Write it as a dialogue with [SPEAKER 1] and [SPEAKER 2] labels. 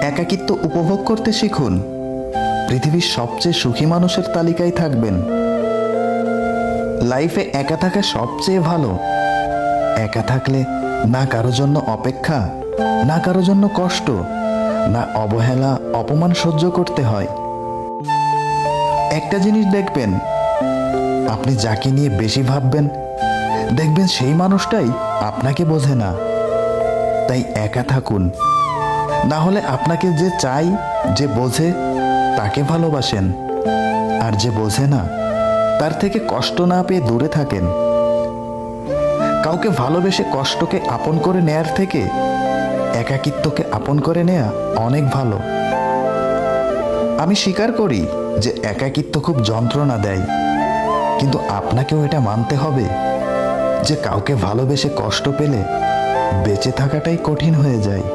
[SPEAKER 1] একাকিত্ব উপভোগ করতে শিখুন। পৃথিবীর সবচেয়ে সুখী মানুষের তালিকায় থাকবেন। লাইফে একা থাকা সবচেয়ে ভালো। একা থাকলে না কারো জন্য অপেক্ষা, না কারো জন্য কষ্ট, না অবহেলা অপমান সহ্য করতে হয়। একটা জিনিস দেখবেন, আপনি যাকে নিয়ে বেশি ভাববেন দেখবেন সেই মানুষটাই আপনাকে বোঝে না। তাই একা থাকুন, না হলে আপনাকে যে চাই, যে বোঝে তাকে ভালোবাসেন, আর যে বোঝে না তার থেকে কষ্ট না পেয়ে দূরে থাকেন। কাউকে ভালোবেসে কষ্টকে আপন করে নেয়ার থেকে একাকিত্বকে আপন করে নেয়া অনেক ভালো। আমি স্বীকার করি যে একাকিত্ব খুব যন্ত্রণা দেয়, কিন্তু আপনাকেও এটা মানতে হবে যে কাউকে ভালোবেসে কষ্ট পেলে বেঁচে থাকাটাই কঠিন হয়ে যায়।